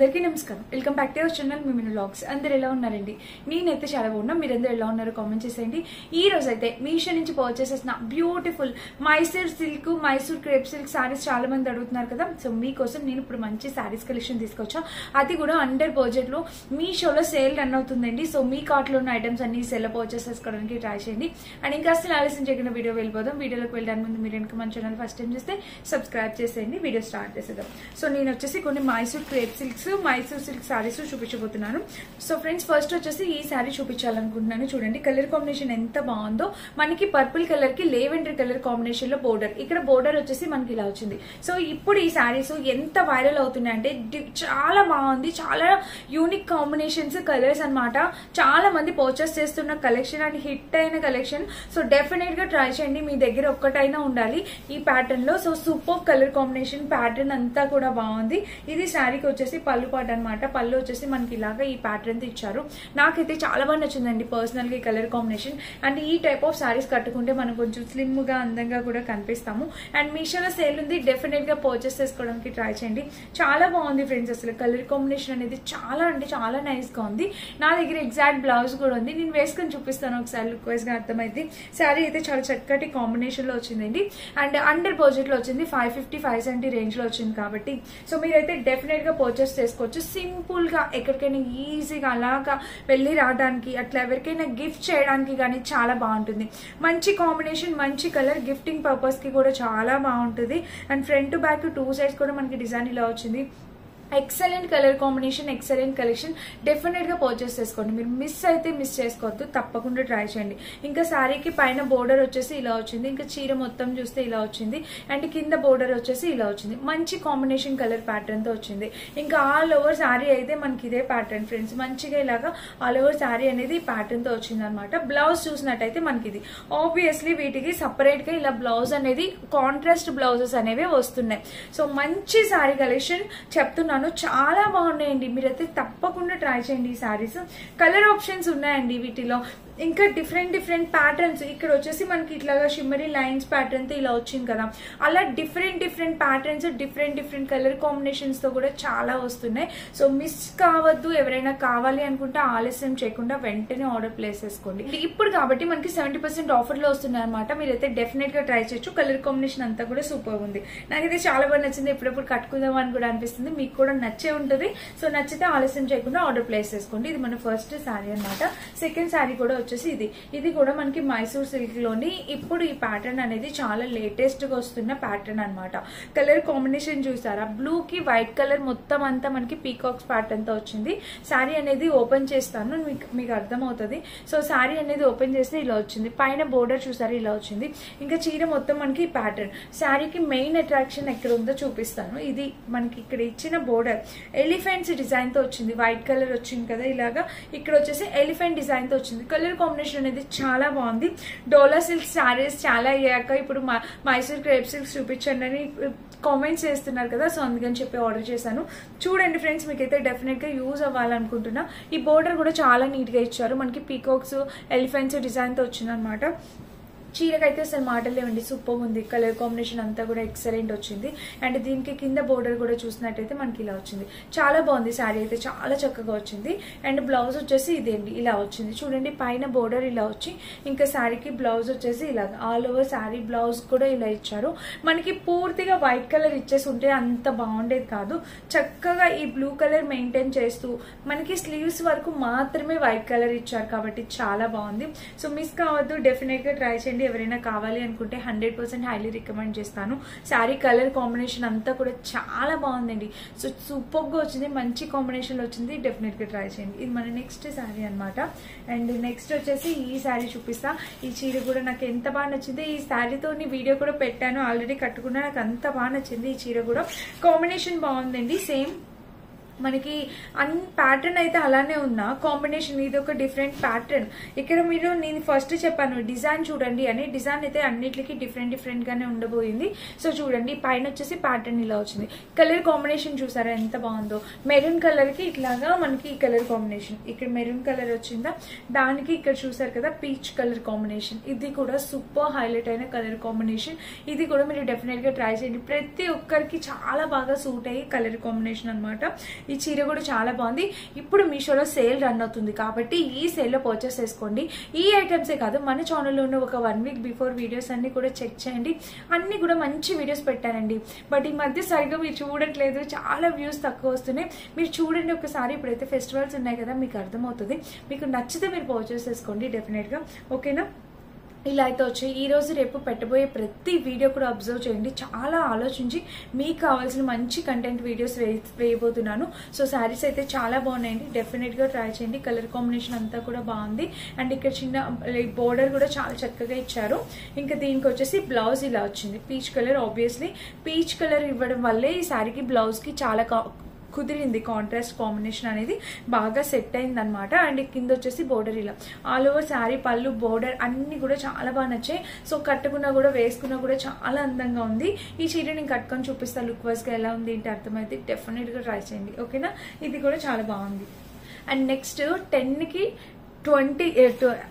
అందరికీ నమస్కారం. Welcome back to our channel మిమిన్ వ్లాగ్స్. అందరు ఎలా ఉన్నారండి? నేనైతే చాలా బాగున్నా. మీరందరూ ఎలా ఉన్నారో కామెంట్ చేసేయండి. ఈ రోజు అయితే మీషో నుంచి పర్చేస్ చేసిన beautiful Mysore silk, Mysore crepe silk saris చాలా మంది అడుగుతున్నారు కదా. సో మీకోసం నేను ఇప్పుడు మంచి సారీస్ కలెక్షన్ తీసుకొచ్చా. అది కూడా అండర్ బడ్జెట్ లో మీషోలో సేల్ రన్ అవుతుందండి. సో మీ కార్ట్ లో ఉన్న ఐటమ్స్ అన్ని సెల్ పర్చేస్ చేసుకోవడానికి ట్రై చేయండి. అండ్ ఇంకా అసలు ఆలస్యం చేయకుండా వీడియో వెళ్ళిపోదాం. వీడియోలోకి వెళ్ళడానికి ముందు మీరు ఇంకా మన ఛానల్ ఫస్ట్ టైం చేస్తే సబ్స్క్రైబ్ చేసేయండి. వీడియో స్టార్ట్ చేసేద్దాం. సో నేను వచ్చేసి కొన్ని Mysore crepe silks, Mysore silk saris చూపించబోతున్నాను. సో ఫ్రెండ్స్, ఫస్ట్ వచ్చేసి ఈ సారీ చూపించాలనుకుంటున్నాను. చూడండి కలర్ కాంబినేషన్ ఎంత బాగుందో. మనకి పర్పుల్ కలర్ కి లేవెండర్ కలర్ కాంబినేషన్ లో బోర్డర్, ఇక్కడ బోర్డర్ వచ్చేసి మనకి ఇలా వచ్చింది. సో ఇప్పుడు ఈ సారీస్ ఎంత వైరల్ అవుతున్నాయి అంటే చాలా బాగుంది. చాలా యూనిక్ కాంబినేషన్స్, కలర్స్ అన్నమాట. చాలా మంది పర్చేస్ చేస్తున్న కలెక్షన్ అండ్ హిట్ అయిన కలెక్షన్. సో డెఫినెట్ గా ట్రై చేయండి. మీ దగ్గర ఒక్కటైనా ఉండాలి ఈ ప్యాటర్న్ లో. So super colour combination, pattern అంతా కూడా బాగుంది. ఇది శారీకి వచ్చేసి పళ్ళు పాట అనమాట. పళ్ళు వచ్చేసి మనకి ఇలాగా ఈ ప్యాటర్న్ ఇచ్చారు. నాకైతే చాలా బాగా నచ్చిందండి పర్సనల్ గా ఈ కలర్ కాంబినేషన్. అండ్ ఈ టైప్ ఆఫ్ సారీస్ కట్టుకుంటే మనం కొంచెం స్లిమ్ గా అందంగా కూడా కనిపిస్తాము. అండ్ మీషోలో సేల్ ఉంది, డెఫినెట్ గా పర్చేస్ చేసుకోవడానికి ట్రై చేయండి. చాలా బాగుంది ఫ్రెండ్స్. అసలు కలర్ కాంబినేషన్ అనేది చాలా అంటే చాలా నైస్ గా ఉంది. నా దగ్గర ఎగ్జాక్ట్ బ్లౌజ్ కూడా ఉంది, నేను వేసుకొని చూపిస్తాను ఒకసారి. లుక్ వైజ్ గా అర్థమైంది. శారీ అయితే చాలా చక్కటి కాంబినేషన్ లో వచ్చిందండి. అండ్ అండర్ బడ్జెట్ లో వచ్చింది. 550-570 రేంజ్ లో వచ్చింది కాబట్టి సో మీరైతే డెఫినెట్ గా పర్చేస్ చేసుకోవచ్చు. సింపుల్ గా ఎక్కడికైనా ఈజీగా అలాగా వెళ్ళి రావడానికి, అట్లా ఎవరికైనా గిఫ్ట్ చేయడానికి కానీ చాలా బాగుంటుంది. మంచి కాంబినేషన్, మంచి కలర్, గిఫ్టింగ్ పర్పస్ కి కూడా చాలా బాగుంటుంది. And front to back 2 sides కూడా మనకి డిజైన్ ఇలా వచ్చింది. Excellent colour combination, excellent collection. Definite గా పర్చేస్ చేసుకోండి. మీరు మిస్ చేసుకోవద్దు, తప్పకుండా ట్రై చేయండి. ఇంకా శారీకి పైన బోర్డర్ వచ్చేసి ఇలా వచ్చింది. ఇంకా చీర మొత్తం చూస్తే ఇలా వచ్చింది. అండ్ కింద బోర్డర్ వచ్చేసి ఇలా వచ్చింది. మంచి కాంబినేషన్ కలర్ ప్యాటర్న్ తో వచ్చింది. ఇంకా ఆల్ ఓవర్ శారీ అయితే మనకి ఇదే ప్యాటర్న్ ఫ్రెండ్స్. మంచిగా ఇలాగా ఆల్ ఓవర్ శారీ అనేది ప్యాటర్న్ తో వచ్చింది అనమాట. బ్లౌజ్ చూసినట్టయితే మనకి ఇది ఆబ్వియస్లీ వీటికి సపరేట్ గా ఇలా బ్లౌజ్ అనేది కాంట్రాస్ట్ బ్లౌజెస్ అనేవి వస్తున్నాయి. సో మంచి శారీ కలెక్షన్ చెప్తున్నాను, చాలా బాగున్నాయండి. మీరైతే తప్పకుండా ట్రై చేయండి ఈ సారీస్. కలర్ ఆప్షన్స్ ఉన్నాయండి వీటిలో. ఇంకా డిఫరెంట్ ప్యాటర్న్స్. ఇక్కడ వచ్చేసి మనకి ఇట్లాగా షిమ్మరీ లైన్స్ ప్యాటర్న్ తో ఇలా వచ్చింది కదా, అలా different patterns, different colour combinations తో కూడా చాలా వస్తున్నాయి. సో మిస్ కావద్దు. ఎవరైనా కావాలి అనుకుంటే ఆలస్యం చేయకుండా వెంటనే ఆర్డర్ ప్లేస్ చేసుకోండి. ఇప్పుడు కాబట్టి మనకి 70% ఆఫర్ లో వస్తున్నాయి అనమాట. మీరైతే డెఫినెట్ గా ట్రై చేయొచ్చు. కలర్ కాంబినేషన్ అంతా కూడా సూపర్ ఉంది. నాకైతే చాలా బాగా నచ్చింది. ఎప్పుడప్పుడు కట్టుకుందాం అని కూడా అనిపిస్తుంది. మీకు కూడా నచ్చే ఉంటుంది. సో నచ్చితే ఆలస్యం చేయకుండా ఆర్డర్ ప్లేస్ చేసుకోండి. ఇది మన ఫస్ట్ శారీ అనమాట. సెకండ్ శారీ కూడా వచ్చేసి ఇది కూడా మనకి మైసూర్ సిల్క్ లోని ఇప్పుడు ఈ ప్యాటర్న్ అనేది చాలా లేటెస్ట్ గా వస్తున్న ప్యాటర్న్ అనమాట. కలర్ కాంబినేషన్ చూసారా? బ్లూ కి వైట్ కలర్ మొత్తం అంతా మనకి పీకాక్స్ ప్యాటర్న్ తో వచ్చింది. శారీ అనేది ఓపెన్ చేస్తాను, మీకు అర్థమవుతుంది. సో శారీ అనేది ఓపెన్ చేస్తే ఇలా వచ్చింది. పైన బోర్డర్ చూసారా ఇలా వచ్చింది. ఇంకా చీర మొత్తం మనకి ప్యాటర్న్. శారీకి మెయిన్ అట్రాక్షన్ ఎక్కడ ఉందో చూపిస్తాను. ఇది మనకి ఇక్కడ ఇచ్చిన బోర్డర్ ఎలిఫెంట్స్ డిజైన్ తో వచ్చింది. వైట్ కలర్ వచ్చింది కదా ఇలాగా. ఇక్కడ వచ్చేసి ఎలిఫెంట్ డిజైన్ తో వచ్చింది. కలర్ కాంబినేషన్ అనేది చాలా బాగుంది. డోలా సిల్క్ సారీస్ చాలా అయ్యాక ఇప్పుడు మైసూర్ క్రేప్ సిల్క్ చూపించండి అని కామెంట్స్ చేస్తున్నారు కదా. సో అందుకని చెప్పి ఆర్డర్ చేశాను. చూడండి ఫ్రెండ్స్, మీకైతే డెఫినెట్ గా యూజ్ అవ్వాలనుకుంటున్నా. ఈ బోర్డర్ కూడా చాలా నీట్ గా ఇచ్చారు. మనకి పీకాక్స్, ఎలిఫెంట్స్ డిజైన్ తో వచ్చింది అనమాట. చీరకైతే అసలు మాటలు లేవండి, సూపర్ ఉంది. కలర్ కాంబినేషన్ అంతా కూడా ఎక్సలెంట్ వచ్చింది. అండ్ దీనికి కింద బోర్డర్ కూడా చూసినట్టయితే మనకి ఇలా వచ్చింది. చాలా బాగుంది. శారీ అయితే చాలా చక్కగా వచ్చింది. అండ్ బ్లౌజ్ వచ్చేసి ఇదేంటి ఇలా వచ్చింది. చూడండి పైన బోర్డర్ ఇలా వచ్చి ఇంకా శారీకి బ్లౌజ్ వచ్చేసి ఇలా ఆల్ ఓవర్ శారీ బ్లౌజ్ కూడా ఇలా ఇచ్చారు. మనకి పూర్తిగా వైట్ కలర్ ఇచ్చేసి ఉంటే అంత బాగుండేది కాదు. చక్కగా ఈ బ్లూ కలర్ మెయింటైన్ చేస్తూ మనకి స్లీవ్స్ వరకు మాత్రమే వైట్ కలర్ ఇచ్చారు కాబట్టి చాలా బాగుంది. సో మిస్ కావద్దు, డెఫినెట్ గా ట్రై చేయండి. ఎవరైనా కావాలి అనుకుంటే 100% హైలీ రికమెండ్ చేస్తాను. శారీ కలర్ కాంబినేషన్ అంతా కూడా చాలా బాగుందండి. సో సూపర్ గా వచ్చింది, మంచి కాంబినేషన్ లో వచ్చింది. డెఫినెట్ గా ట్రై చేయండి. ఇది మన నెక్స్ట్ శారీ అనమాట. అండ్ నెక్స్ట్ వచ్చేసి ఈ శారీ చూపిస్తా. ఈ చీర కూడా నాకు ఎంత బాగా నచ్చింది. ఈ శారీతో వీడియో కూడా పెట్టాను, ఆల్రెడీ కట్టుకున్నా. నాకు అంత బాగా నచ్చింది. ఈ చీర కూడా కాంబినేషన్ బాగుందండి. సేమ్ మనకి ప్యాటర్న్ అయితే అలానే ఉన్నా కాంబినేషన్ ఇది ఒక డిఫరెంట్ ప్యాటర్న్. ఇక్కడ మీరు నేను ఫస్ట్ చెప్పాను డిజైన్ చూడండి అని. డిజైన్ అయితే అన్నిటికీ డిఫరెంట్ గానే ఉండబోయింది. సో చూడండి పైన వచ్చేసి ప్యాటర్న్ ఇలా వచ్చింది. కలర్ కాంబినేషన్ చూసారా ఎంత బాగుందో. మెరూన్ కలర్ కి ఇట్లాగా మనకి ఈ కలర్ కాంబినేషన్. ఇక్కడ మెరూన్ కలర్ వచ్చిందా, దానికి ఇక్కడ చూసారు కదా పీచ్ కలర్ కాంబినేషన్. ఇది కూడా సూపర్ హైలైట్ అయిన కలర్ కాంబినేషన్. ఇది కూడా మీరు డెఫినెట్ గా ట్రై చేయండి. ప్రతి ఒక్కరికి చాలా బాగా సూట్ అయ్యే కలర్ కాంబినేషన్ అనమాట. ఈ చీర కూడా చాలా బాగుంది. ఇప్పుడు మీషోలో సేల్ రన్ అవుతుంది కాబట్టి ఈ సేల్ లో పర్చేస్ చేసుకోండి. ఈ ఐటమ్సే కాదు, మన ఛానల్లో ఉన్న ఒక 1 వీక్ బిఫోర్ వీడియోస్ అన్ని కూడా చెక్ చేయండి. అన్ని కూడా మంచి వీడియోస్ పెట్టానండి. బట్ ఈ మధ్య సరిగ్గా మీరు చూడట్లేదు, చాలా వ్యూస్ తక్కువ వస్తున్నాయి. మీరు చూడండి ఒకసారి. ఇప్పుడైతే ఫెస్టివల్స్ ఉన్నాయి కదా, మీకు అర్థమవుతుంది. మీకు నచ్చితే మీరు పర్చేస్ చేసుకోండి డెఫినెట్ గా. ఓకేనా? ఇలా అయితే వచ్చాయి. ఈ రోజు రేపు పెట్టబోయే ప్రతి వీడియో కూడా అబ్జర్వ్ చేయండి. చాలా ఆలోచించి మీకు కావాల్సిన మంచి కంటెంట్ వీడియోస్ వేయబోతున్నాను. సో శారీస్ అయితే చాలా బాగున్నాయండి, డెఫినెట్ గా ట్రై చేయండి. కలర్ కాంబినేషన్ అంతా కూడా బాగుంది. అండ్ ఇక్కడ చిన్న బోర్డర్ కూడా చాలా చక్కగా ఇచ్చారు. ఇంకా దీనికి వచ్చేసి బ్లౌజ్ ఇలా వచ్చింది, peach colour. Obviously peach colour ఇవ్వడం వల్లే ఈ శారీకి బ్లౌజ్ కి చాలా కుదిరింది. కాంట్రాస్ట్ కాంబినేషన్ అనేది బాగా సెట్ అయింది అనమాట. అండ్ కింద వచ్చేసి బోర్డర్ ఇలా ఆల్ ఓవర్ శారీ, పళ్ళు, బోర్డర్ అన్ని కూడా చాలా బాగా నచ్చాయి. సో కట్టుకున్నా కూడా వేసుకున్నా కూడా చాలా అందంగా ఉంది. ఈ చీర నేను కట్టుకొని చూపిస్తాను లుక్ వైజ్ గా ఎలా ఉంది ఏంటి అర్థమైతే డెఫినెట్ గా ట్రై చేయండి. ఓకేనా? ఇది కూడా చాలా బాగుంది. అండ్ నెక్స్ట్ 10కి 20,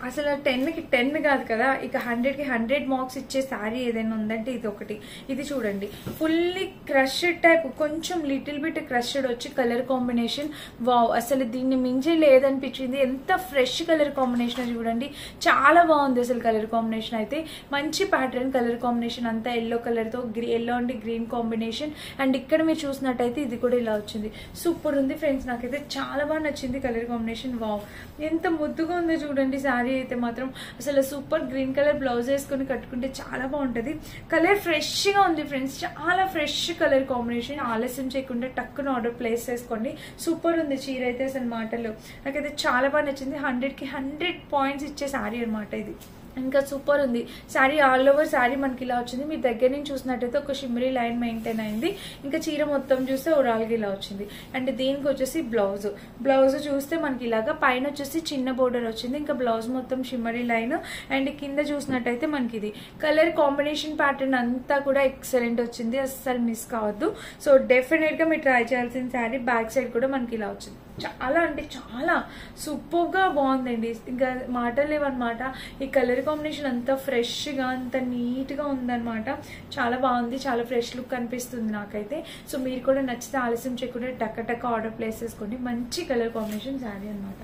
అసలు 10కి 10 కాదు కదా, ఇక 100కి 100 మార్క్స్ ఇచ్చే శారీ ఏదైనా ఉందంటే ఇది ఒకటి. ఇది చూడండి, ఫుల్లీ క్రష్డ్ టైప్, కొంచెం లిటిల్ బిట్ క్రష్డ్ వచ్చి కలర్ కాంబినేషన్ వావ్, అసలు దీన్ని మించి లేదనిపించింది. ఎంత ఫ్రెష్ కలర్ కాంబినేషన్ చూడండి, చాలా బాగుంది అసలు కలర్ కాంబినేషన్ అయితే. మంచి ప్యాటర్న్ కలర్ కాంబినేషన్ అంతా ఎల్లో కలర్ తో, yellow and green combination. And ఇక్కడ మీరు చూసినట్టయితే ఇది కూడా ఇలా వచ్చింది. సూపర్ ఉంది ఫ్రెండ్స్, నాకైతే చాలా బాగా నచ్చింది కలర్ కాంబినేషన్. వావ్, ఎంత ముద్దుగా ఉంది చూడండి శారీ అయితే మాత్రం. అసలు సూపర్ గ్రీన్ కలర్ బ్లౌజ్ వేసుకొని కట్టుకుంటే చాలా బాగుంటది. కలర్ ఫ్రెష్ గా ఉంది ఫ్రెండ్స్, చాలా ఫ్రెష్ కలర్ కాంబినేషన్. ఆలస్యం చేయకుండా టక్కున ఆర్డర్ ప్లేస్ చేసుకోండి. సూపర్ ఉంది చీర అయితే అసలు మాటలు. నాకైతే చాలా బాగా నచ్చింది. 100కి 100 పాయింట్స్ ఇచ్చే శారీ అనమాట ఇది. ఇంకా సూపర్ ఉంది శారీ. ఆల్ ఓవర్ శారీ మనకి ఇలా వచ్చింది. మీరు దగ్గర నుంచి చూసినట్టయితే ఒక షిమ్మరీ లైన్ మెయింటైన్ అయింది. ఇంకా చీర మొత్తం చూస్తే ఓవరాల్ గా ఇలా వచ్చింది. అండ్ దీనికి వచ్చేసి బ్లౌజ్ చూస్తే మనకి ఇలాగా పైన వచ్చేసి చిన్న బోర్డర్ వచ్చింది. ఇంకా బ్లౌజ్ మొత్తం షిమ్మరీ లైన్. అండ్ కింద చూసినట్టయితే మనకి ఇది కలర్ కాంబినేషన్ ప్యాటర్న్ అంతా కూడా ఎక్సలెంట్ వచ్చింది, అస్సలు మిస్ కావద్దు. సో డెఫినెట్ గా మీరు ట్రై చేయాల్సిన శారీ. బ్యాక్ సైడ్ కూడా మనకి ఇలా వచ్చింది. చాలా అంటే చాలా సూపర్ గా బాగుందండి, ఇంకా మాటలు లేవన్నమాట. ఈ కలర్ కాంబినేషన్ అంతా ఫ్రెష్ గా, అంత నీట్ గా ఉందన్నమాట. చాలా బాగుంది, చాలా ఫ్రెష్ లుక్ అనిపిస్తుంది నాకైతే. సో మీరు కూడా నచ్చితే ఆలస్యం చేయకుండా టక్క ఆర్డర్ ప్లేస్ చేసుకోండి. మంచి కలర్ కాంబినేషన్ శారీ అనమాట.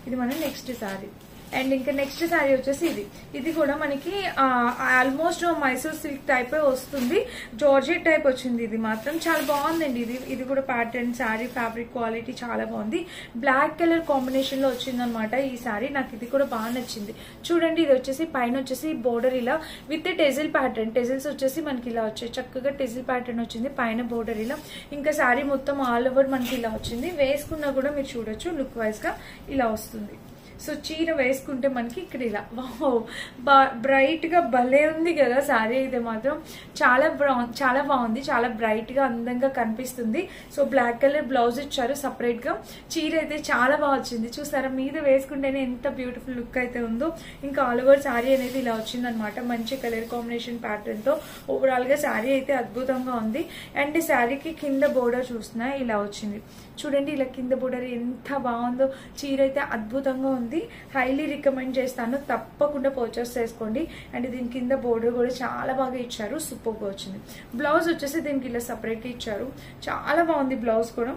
ఇది మన నెక్స్ట్ శారీ. అండ్ ఇంకా నెక్స్ట్ శారీ వచ్చేసి ఇది కూడా మనకి ఆల్మోస్ట్ మైసూర్ సిల్క్ టైప్ వస్తుంది, జార్జెట్ టైప్ వచ్చింది. ఇది మాత్రం చాలా బాగుందండి. ఇది కూడా ప్యాటర్న్ శారీ, ఫ్యాబ్రిక్ క్వాలిటీ చాలా బాగుంది. బ్లాక్ కలర్ కాంబినేషన్ లో వచ్చింది అనమాట ఈ శారీ. నాకు ఇది కూడా బాగా నచ్చింది. చూడండి, ఇది వచ్చేసి పైన వచ్చేసి బోర్డర్ ఇలా విత్ టెజిల్ ప్యాటర్న్. టెజిల్స్ వచ్చేసి మనకి ఇలా వచ్చాయి, చక్కగా టెజిల్ ప్యాటర్న్ వచ్చింది. పైన బోర్డర్ ఇలా, ఇంకా శారీ మొత్తం ఆల్ ఓవర్ మనకి ఇలా వచ్చింది. వేసుకున్నా కూడా మీరు చూడొచ్చు లుక్ వైజ్ గా ఇలా వస్తుంది. సో చీర వేసుకుంటే మనకి ఇక్కడ ఇలా బ్రైట్ గా భలే ఉంది కదా శారీ అయితే మాత్రం. చాలా బాగుంది, చాలా బ్రైట్ గా అందంగా కనిపిస్తుంది. సో బ్లాక్ కలర్ బ్లౌజ్ ఇచ్చారు సపరేట్ గా. చీర అయితే చాలా బాగా వచ్చింది. చూసారా, మీద వేసుకుంటేనే ఎంత బ్యూటిఫుల్ లుక్ అయితే ఉందో. ఇంకా ఆల్ ఓవర్ శారీ అనేది ఇలా వచ్చింది అనమాట, మంచి కలర్ కాంబినేషన్ ప్యాటర్న్ తో. ఓవరాల్ గా శారీ అయితే అద్భుతంగా ఉంది. అండ్ శారీకి కింద బోర్డర్ చూస్తున్నా ఇలా వచ్చింది. చూడండి, ఇలా కింద బోర్డర్ ఎంత బాగుందో. చీర అయితే అద్భుతంగా ఉంది, హైలీ రికమెండ్ చేస్తాను, తప్పకుండా పర్చేస్ చేసుకోండి. అండ్ దీని కింద బోర్డర్ కూడా చాలా బాగా ఇచ్చారు, సూపర్ గా వచ్చింది. బ్లౌజ్ వచ్చేసి దీనికి ఇలా సపరేట్ గా ఇచ్చారు, చాలా బాగుంది బ్లౌజ్ కూడా.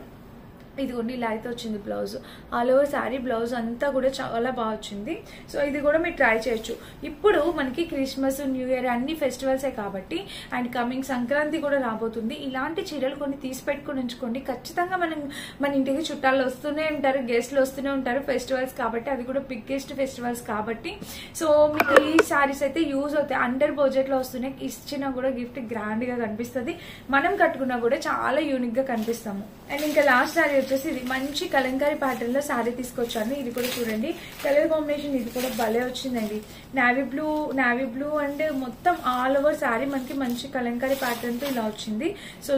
ఇదిగోండి ఇలా అయితే వచ్చింది blouse. All over sari blouse అంతా కూడా చాలా బాగా వచ్చింది. సో ఇది కూడా మీరు ట్రై చేయొచ్చు. ఇప్పుడు మనకి క్రిస్మస్, న్యూ ఇయర్ అన్ని ఫెస్టివల్సే కాబట్టి, అండ్ కమింగ్ సంక్రాంతి కూడా రాబోతుంది. ఇలాంటి చీరలు కొన్ని తీసి పెట్టుకుని ఉంచుకోండి. ఖచ్చితంగా మన ఇంటికి చుట్టాలు వస్తూనే ఉంటారు, గెస్ట్లు వస్తూనే ఉంటారు ఫెస్టివల్స్ కాబట్టి. అది కూడా బిగ్గెస్ట్ ఫెస్టివల్స్ కాబట్టి. సో మీకు ఈ శారీస్ అయితే యూజ్ అవుతాయి. అండర్ బడ్జెట్ లో వస్తున్నాయి, ఇచ్చినా కూడా గిఫ్ట్ గ్రాండ్ గా కనిపిస్తుంది. మనం కట్టుకున్నా కూడా చాలా యూనిక్ గా కనిపిస్తాము. అండ్ ఇంకా లాస్ట్ శారీ వచ్చేసి ఇది మంచి కలంకారీ ప్యాటర్న్ లో శారీ తీసుకొచ్చాను. ఇది కూడా చూడండి, కలర్ కాంబినేషన్ ఇది కూడా భలే వచ్చిందండి. నావీ బ్లూ అండ్ మొత్తం ఆల్ ఓవర్ శారీ మనకి మంచి కలంకారీ ప్యాటర్న్ తో ఇలా వచ్చింది. సో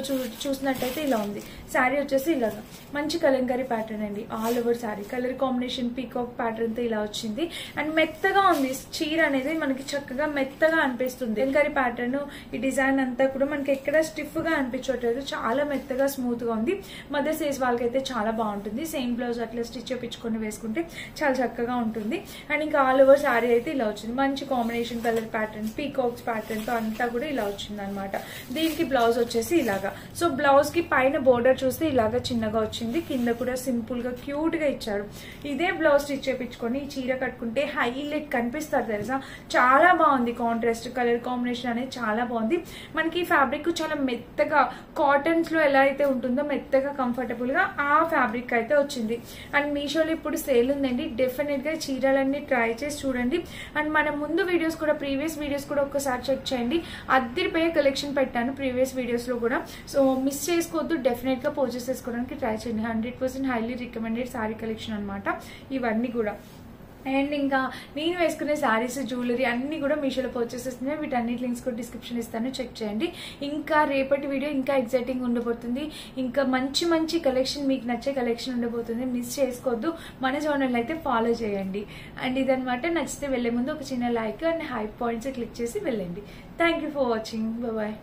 చూసినట్టయితే ఇలా ఉంది శారీ వచ్చేసి ఇలా మంచి కలంకారీ ప్యాటర్న్ అండి. All over sari colour combination peacock pattern తో ఇలా వచ్చింది. అండ్ మెత్తగా ఉంది చీర అనేది, మనకి చక్కగా మెత్తగా అనిపిస్తుంది. కలంకారీ ప్యాటర్న్ ఈ డిజైన్ అంతా కూడా మనకి ఎక్కడ స్టిఫ్ గా అనిపించట్లేదు, చాలా మెత్తగా స్మూత్ గా ఉంది. మదర్స్ ఏజ్ వాళ్ళకి అయితే చాలా బాగుంటుంది. సేమ్ బ్లౌజ్ అట్లా స్టిచ్ చేయించుకొని వేసుకుంటే చాలా చక్కగా ఉంటుంది. అండ్ ఇంకా ఆల్ ఓవర్ శారీ అయితే ఇలా వచ్చింది. మంచి combination colour pattern, peacocks pattern తో అంతా కూడా ఇలా వచ్చింది అనమాట. దీనికి బ్లౌజ్ వచ్చేసి ఇలాగా. సో బ్లౌజ్ కి పైన బోర్డర్ చూస్తే ఇలాగా చిన్నగా వచ్చింది, కింద కూడా సింపుల్ గా క్యూట్ గా ఇచ్చారు. ఇదే బ్లౌజ్ స్టిచ్ చేయించుకొని ఈ చీర కట్టుకుంటే హైలైట్ కనిపిస్తారు తెలుసా. చాలా బాగుంది. కాంట్రాస్ట్ కలర్ కాంబినేషన్ అనేది చాలా బాగుంది. మనకి ఫ్యాబ్రిక్ చాలా మెత్తగా కాటన్స్ లో ఎలా అయితే ఉంటుందో మెత్తగా కంఫర్టబుల్ గా ఆ ఫ్యాబ్రిక్ అయితే వచ్చింది. అండ్ మీషోలో ఇప్పుడు సేల్ ఉందండి. డెఫినెట్ గా చీరలన్నీ ట్రై చేసి చూడండి. అండ్ మన ముందు వీడియోస్ కూడా, ప్రీవియస్ వీడియోస్ కూడా ఒకసారి చెక్ చేయండి. అద్దరిపోయే కలెక్షన్ పెట్టాను ప్రీవియస్ వీడియోస్ లో కూడా. సో మిస్ చేసుకోవద్దు. డెఫినెట్ గా పర్చేస్ చేసుకోవడానికి ట్రై చేయండి. 100% హైలీ రికమెండెడ్ సారీ కలెక్షన్ అనమాట ఇవన్నీ కూడా. అండ్ ఇంకా నేను వేసుకునే శారీస్, జ్యువెలరీ అన్ని కూడా మీషోలో పర్చేస్ చేస్తున్నాయి. వీటన్నిటి లింక్స్ కూడా డిస్క్రిప్షన్ ఇస్తాను, చెక్ చేయండి. ఇంకా రేపటి వీడియో ఇంకా ఎగ్జైటింగ్ ఉండబోతుంది. ఇంకా మంచి మంచి కలెక్షన్, మీకు నచ్చే కలెక్షన్ ఉండబోతుంది. మిస్ చేసుకోవద్దు. మన ఛానల్ అయితే ఫాలో చేయండి. అండ్ ఇదనమాట. నచ్చితే వెళ్లే ముందు ఒక చిన్న like and high points click చేసి వెళ్ళండి. Thank you for watching. Bye.